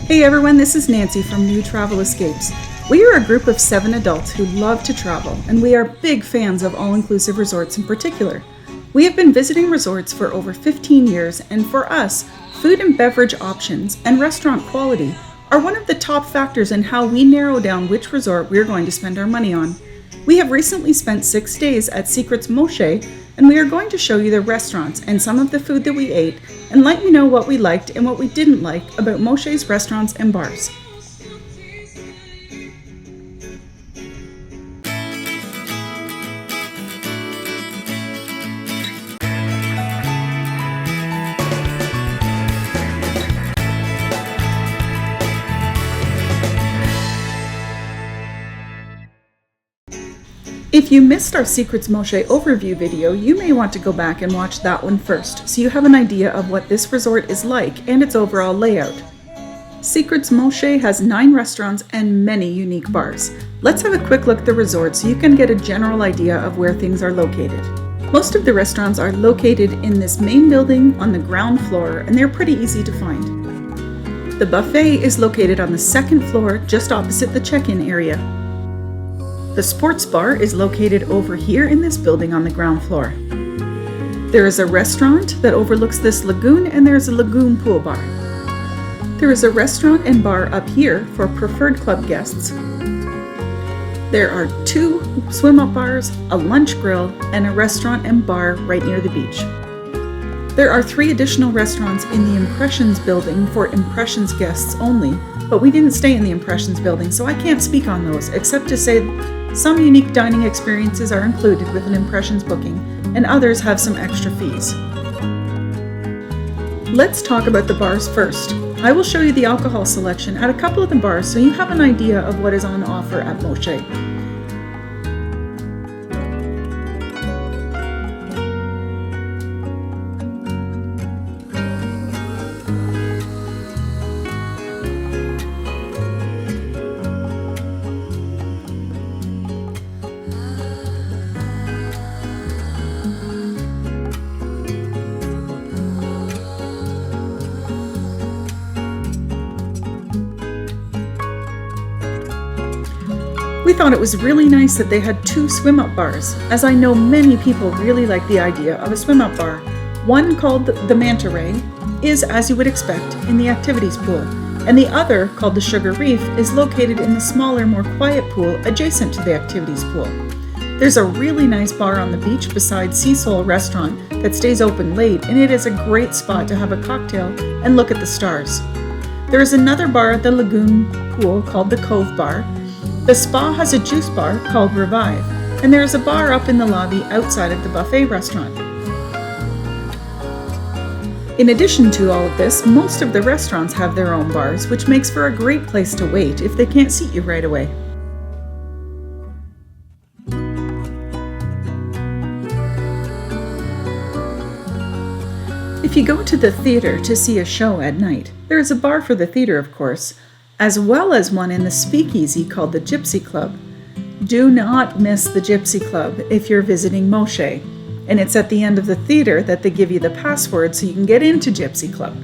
Hey everyone, this is Nancy from New Travel Escapes. We are a group of 7 adults who love to travel, and we are big fans of all-inclusive resorts in particular. We have been visiting resorts for over 15 years, and for us, food and beverage options and restaurant quality are one of the top factors in how we narrow down which resort we're going to spend our money on. We have recently spent 6 days at Secrets Moxche, and we are going to show you the restaurants and some of the food that we ate, and let you know what we liked and what we didn't like about Moxche's restaurants and bars. If you missed our Secrets Moxche overview video, you may want to go back and watch that one first, so you have an idea of what this resort is like and its overall layout. Secrets Moxche has 9 restaurants and many unique bars. Let's have a quick look at the resort so you can get a general idea of where things are located. Most of the restaurants are located in this main building on the ground floor, and they're pretty easy to find. The buffet is located on the 2nd floor, just opposite the check-in area. The sports bar is located over here in this building on the ground floor. There is a restaurant that overlooks this lagoon, and there's a lagoon pool bar. There is a restaurant and bar up here for preferred club guests. There are 2 swim-up bars, a lunch grill, and a restaurant and bar right near the beach. There are 3 additional restaurants in the Impressions building for Impressions guests only, but we didn't stay in the Impressions building, so I can't speak on those, except to say some unique dining experiences are included with an Impressions booking, and others have some extra fees. Let's talk about the bars first. I will show you the alcohol selection at a couple of the bars so you have an idea of what is on offer at Moxche. We thought it was really nice that they had 2 swim-up bars, as I know many people really like the idea of a swim-up bar. One, called the Manta Ray, is, as you would expect, in the activities pool, and the other, called the Sugar Reef, is located in the smaller, more quiet pool adjacent to the activities pool. There's a really nice bar on the beach beside Sea Soul restaurant that stays open late, and it is a great spot to have a cocktail and look at the stars. There is another bar at the lagoon pool called the Cove Bar. The spa has a juice bar called Revive, and there is a bar up in the lobby outside of the buffet restaurant. In addition to all of this, most of the restaurants have their own bars, which makes for a great place to wait if they can't seat you right away. If you go to the theater to see a show at night, there is a bar for the theater, of course, as well as one in the speakeasy called the Gypsy Club. Do not miss the Gypsy Club if you're visiting Moxche, and it's at the end of the theater that they give you the password so you can get into Gypsy Club.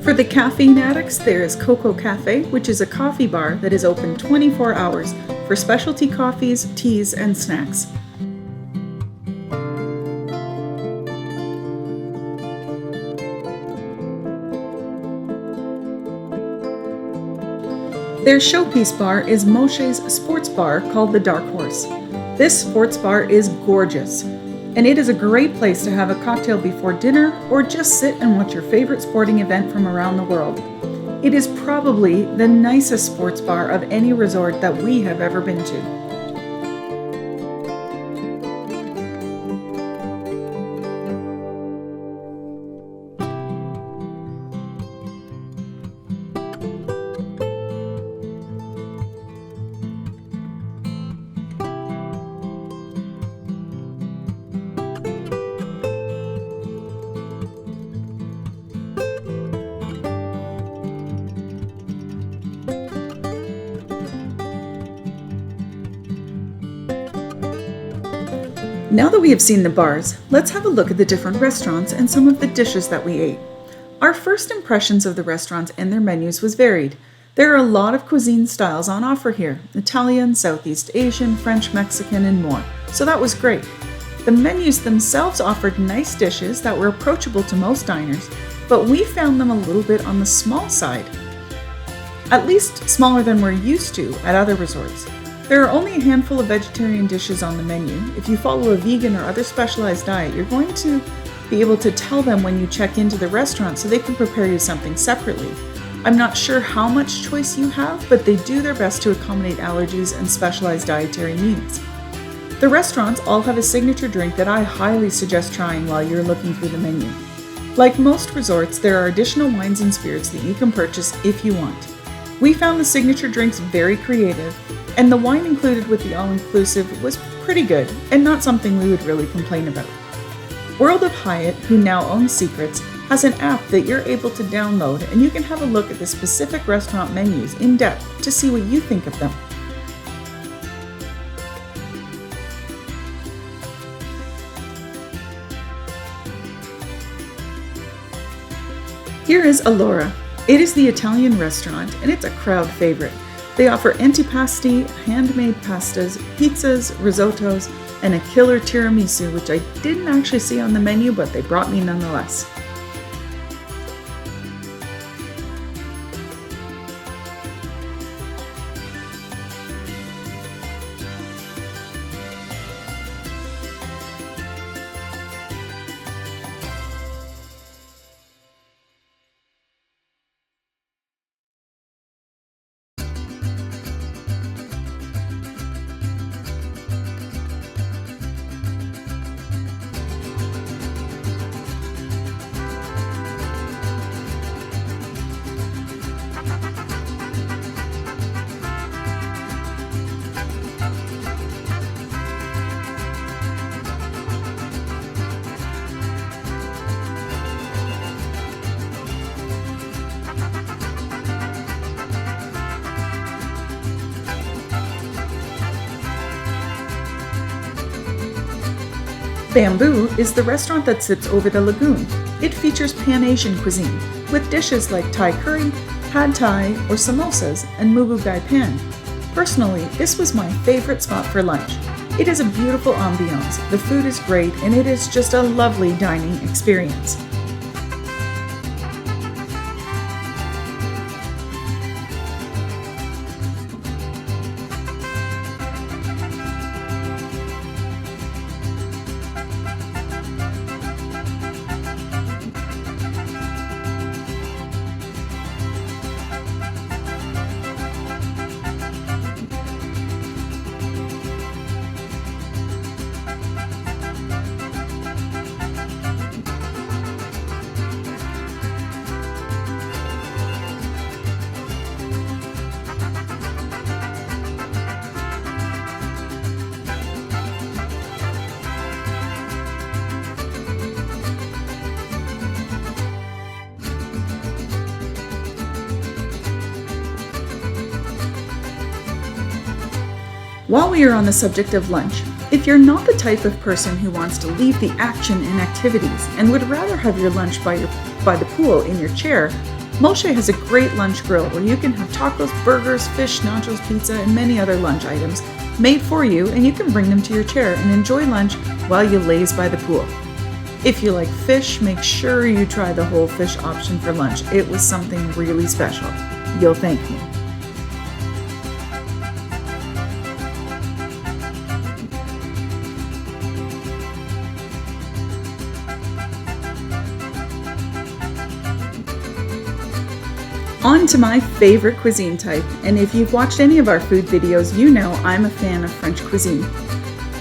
For the caffeine addicts, there is Coco Cafe, which is a coffee bar that is open 24 hours for specialty coffees, teas, and snacks. Their showpiece bar is Moxche's sports bar called the Dark Horse. This sports bar is gorgeous. and it is a great place to have a cocktail before dinner or just sit and watch your favorite sporting event from around the world. It is probably the nicest sports bar of any resort that we have ever been to. Now that we have seen the bars, let's have a look at the different restaurants and some of the dishes that we ate. Our first impressions of the restaurants and their menus was varied. There are a lot of cuisine styles on offer here: Italian, Southeast Asian, French, Mexican, and more. So that was great. The menus themselves offered nice dishes that were approachable to most diners, but we found them a little bit on the small side. At least smaller than we're used to at other resorts. There are only a handful of vegetarian dishes on the menu. If you follow a vegan or other specialized diet, you're going to be able to tell them when you check into the restaurant so they can prepare you something separately. I'm not sure how much choice you have, but they do their best to accommodate allergies and specialized dietary needs. The restaurants all have a signature drink that I highly suggest trying while you're looking through the menu. Like most resorts, there are additional wines and spirits that you can purchase if you want. We found the signature drinks very creative, and the wine included with the all-inclusive was pretty good and not something we would really complain about. World of Hyatt, who now owns Secrets, has an app that you're able to download, and you can have a look at the specific restaurant menus in depth to see what you think of them. Here is Elora. It is the Italian restaurant, and it's a crowd favorite. They offer antipasti, handmade pastas, pizzas, risottos, and a killer tiramisu, which I didn't actually see on the menu, but they brought me nonetheless. Bamboo is the restaurant that sits over the lagoon. It features Pan-Asian cuisine, with dishes like Thai curry, pad Thai, or samosas, and mugu gai pan. Personally, this was my favorite spot for lunch. It is a beautiful ambiance, the food is great, and it is just a lovely dining experience. While we are on the subject of lunch, if you're not the type of person who wants to leave the action and activities and would rather have your lunch by the pool in your chair, Moxche has a great lunch grill where you can have tacos, burgers, fish, nachos, pizza, and many other lunch items made for you, and you can bring them to your chair and enjoy lunch while you laze by the pool. If you like fish, make sure you try the whole fish option for lunch. It was something really special. You'll thank me. On to my favorite cuisine type, and if you've watched any of our food videos, you know I'm a fan of French cuisine.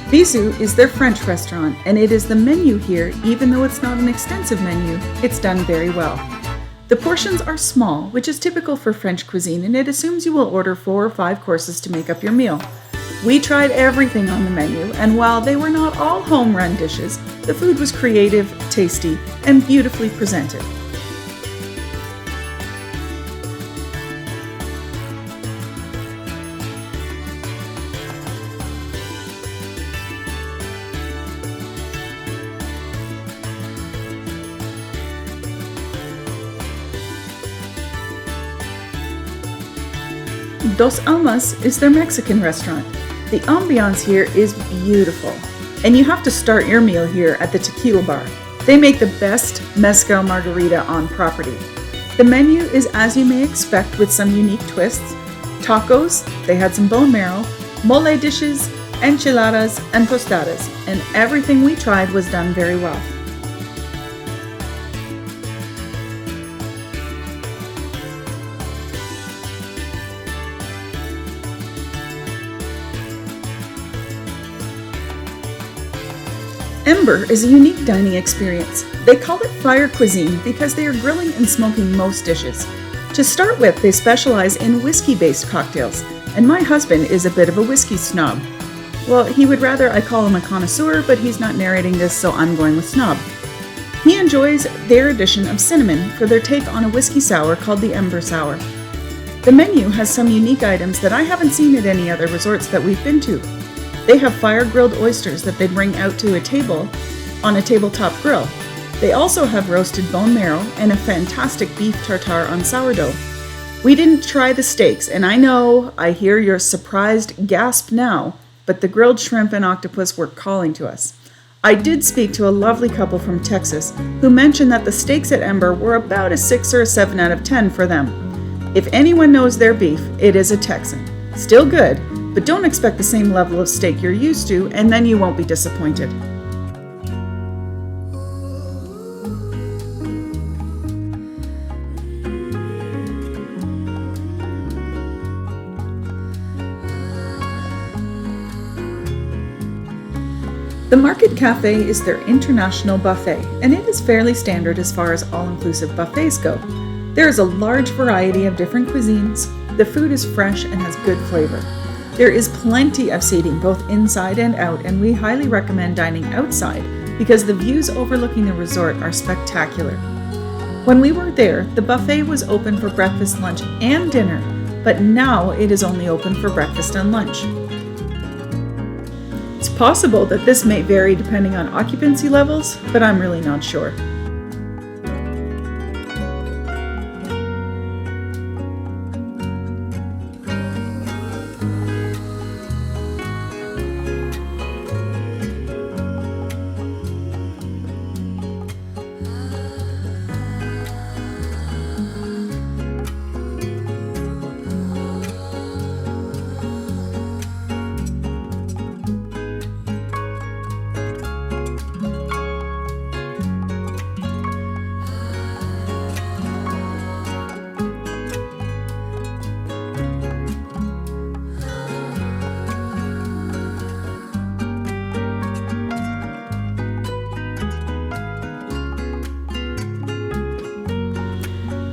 Bizu is their French restaurant, and it is the menu here. Even though it's not an extensive menu, it's done very well. The portions are small, which is typical for French cuisine, and it assumes you will order 4 or 5 courses to make up your meal. We tried everything on the menu, and while they were not all home-run dishes, the food was creative, tasty, and beautifully presented. Dos Almas is their Mexican restaurant. The ambiance here is beautiful, and you have to start your meal here at the Tequila Bar. They make the best mezcal margarita on property. The menu is as you may expect with some unique twists. Tacos, they had some bone marrow, mole dishes, enchiladas, and tostadas, and everything we tried was done very well. Ember is a unique dining experience. They call it fire cuisine because they are grilling and smoking most dishes. To start with, they specialize in whiskey-based cocktails, and my husband is a bit of a whiskey snob. Well, he would rather I call him a connoisseur, but he's not narrating this, so I'm going with snob. He enjoys their addition of cinnamon for their take on a whiskey sour called the Ember Sour. The menu has some unique items that I haven't seen at any other resorts that we've been to. They have fire-grilled oysters that they bring out to a table on a tabletop grill. They also have roasted bone marrow and a fantastic beef tartare on sourdough. We didn't try the steaks, and I hear your surprised gasp now, but the grilled shrimp and octopus were calling to us. I did speak to a lovely couple from Texas who mentioned that the steaks at Ember were about a 6 or a 7 out of 10 for them. If anyone knows their beef, it is a Texan. Still good, but don't expect the same level of steak you're used to, and then you won't be disappointed. The Market Cafe is their international buffet, and it is fairly standard as far as all-inclusive buffets go. There is a large variety of different cuisines. The food is fresh and has good flavor. There is plenty of seating both inside and out, and we highly recommend dining outside because the views overlooking the resort are spectacular. When we were there, the buffet was open for breakfast, lunch, and dinner, but now it is only open for breakfast and lunch. It's possible that this may vary depending on occupancy levels, but I'm really not sure.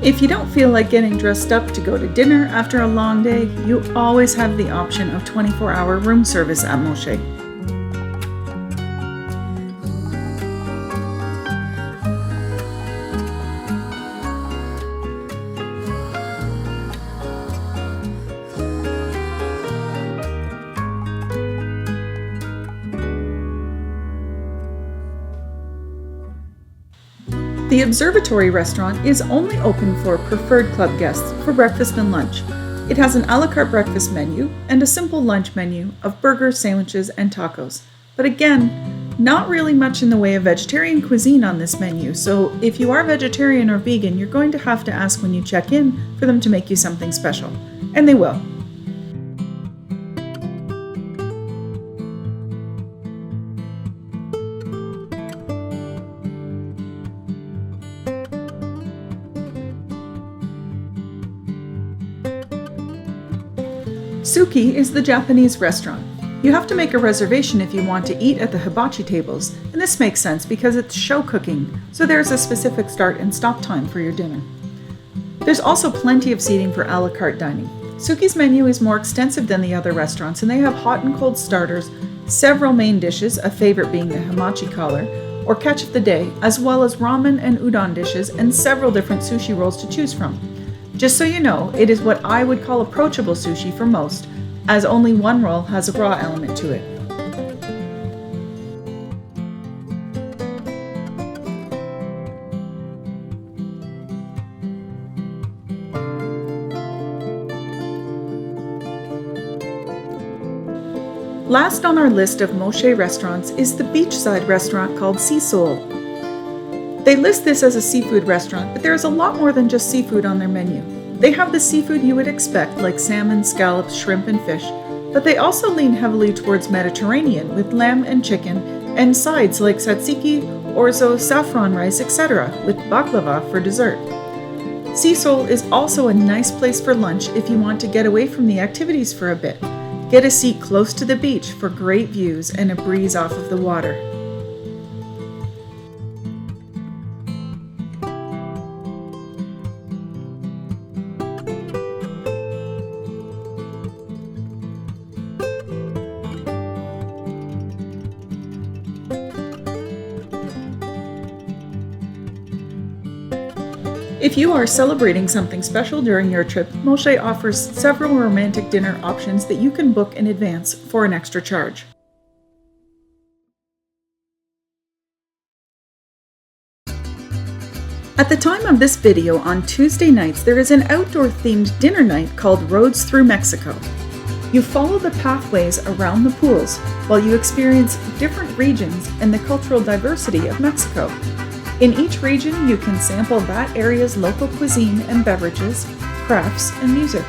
If you don't feel like getting dressed up to go to dinner after a long day, you always have the option of 24-hour room service at Moxche. The Observatory restaurant is only open for preferred club guests for breakfast and lunch. It has an a la carte breakfast menu and a simple lunch menu of burgers, sandwiches, and tacos. But again, not really much in the way of vegetarian cuisine on this menu, so if you are vegetarian or vegan, you're going to have to ask when you check in for them to make you something special. And they will. Suki is the Japanese restaurant. You have to make a reservation if you want to eat at the hibachi tables, and this makes sense because it's show cooking, so there's a specific start and stop time for your dinner. There's also plenty of seating for a la carte dining. Suki's menu is more extensive than the other restaurants, and they have hot and cold starters, several main dishes, a favorite being the hamachi collar, or catch of the day, as well as ramen and udon dishes and several different sushi rolls to choose from. Just so you know, it is what I would call approachable sushi for most, as only one roll has a raw element to it. Last on our list of Moxche restaurants is the beachside restaurant called Sea Soul. They list this as a seafood restaurant, but there is a lot more than just seafood on their menu. They have the seafood you would expect, like salmon, scallops, shrimp, and fish, but they also lean heavily towards Mediterranean with lamb and chicken, and sides like tzatziki, orzo, saffron rice, etc., with baklava for dessert. Sea Soul is also a nice place for lunch if you want to get away from the activities for a bit. Get a seat close to the beach for great views and a breeze off of the water. If you are celebrating something special during your trip, Moxche offers several romantic dinner options that you can book in advance for an extra charge. At the time of this video on Tuesday nights, there is an outdoor-themed dinner night called Roads Through Mexico. You follow the pathways around the pools while you experience different regions and the cultural diversity of Mexico. In each region, you can sample that area's local cuisine and beverages, crafts, and music.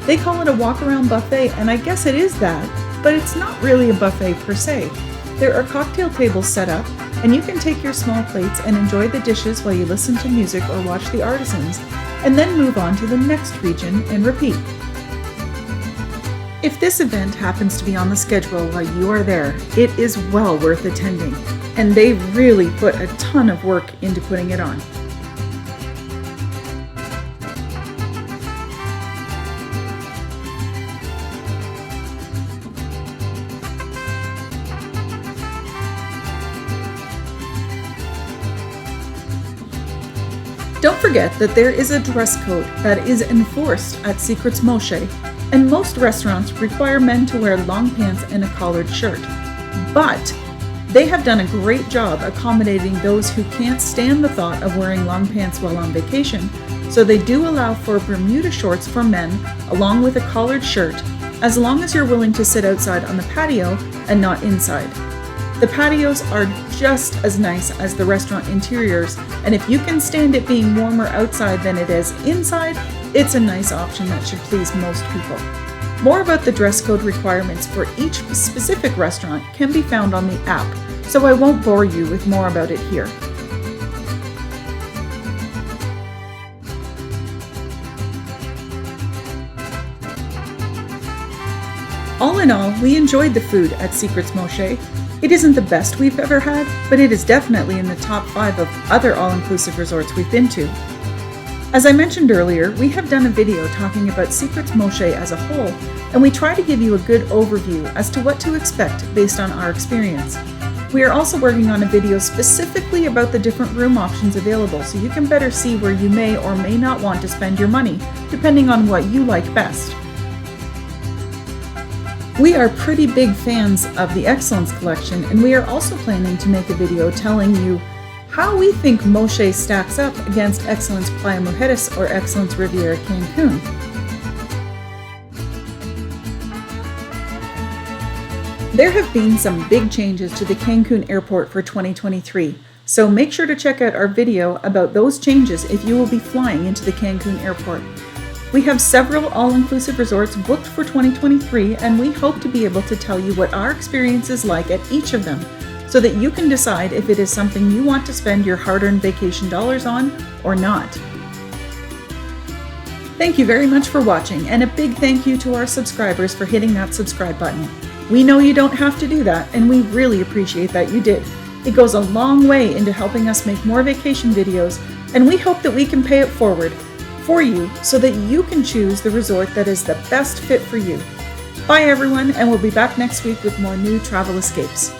They call it a walk-around buffet, and I guess it is that, but it's not really a buffet per se. There are cocktail tables set up, and you can take your small plates and enjoy the dishes while you listen to music or watch the artisans, and then move on to the next region and repeat. If this event happens to be on the schedule while you are there, it is well worth attending, and they really put a ton of work into putting it on. Don't forget that there is a dress code that is enforced at Secrets Moxche, and most restaurants require men to wear long pants and a collared shirt. But they have done a great job accommodating those who can't stand the thought of wearing long pants while on vacation, so they do allow for Bermuda shorts for men along with a collared shirt, as long as you're willing to sit outside on the patio and not inside. The patios are just as nice as the restaurant interiors, and if you can stand it being warmer outside than it is inside, it's a nice option that should please most people. More about the dress code requirements for each specific restaurant can be found on the app, so I won't bore you with more about it here. All in all, we enjoyed the food at Secrets Moxche. It isn't the best we've ever had, but it is definitely in the top 5 of other all-inclusive resorts we've been to. As I mentioned earlier, we have done a video talking about Secrets Moxche as a whole, and we try to give you a good overview as to what to expect based on our experience. We are also working on a video specifically about the different room options available, so you can better see where you may or may not want to spend your money, depending on what you like best. We are pretty big fans of the Excellence Collection, and we are also planning to make a video telling you how we think Moxche stacks up against Excellence Playa Mujeres or Excellence Riviera Cancun. There have been some big changes to the Cancun airport for 2023, so make sure to check out our video about those changes if you will be flying into the Cancun airport. We have several all-inclusive resorts booked for 2023, and we hope to be able to tell you what our experience is like at each of them, so that you can decide if it is something you want to spend your hard-earned vacation dollars on or not. Thank you very much for watching, and a big thank you to our subscribers for hitting that subscribe button. We know you don't have to do that, and we really appreciate that you did. It goes a long way into helping us make more vacation videos, and we hope that we can pay it forward for you so that you can choose the resort that is the best fit for you. Bye everyone, and we'll be back next week with more new travel escapes.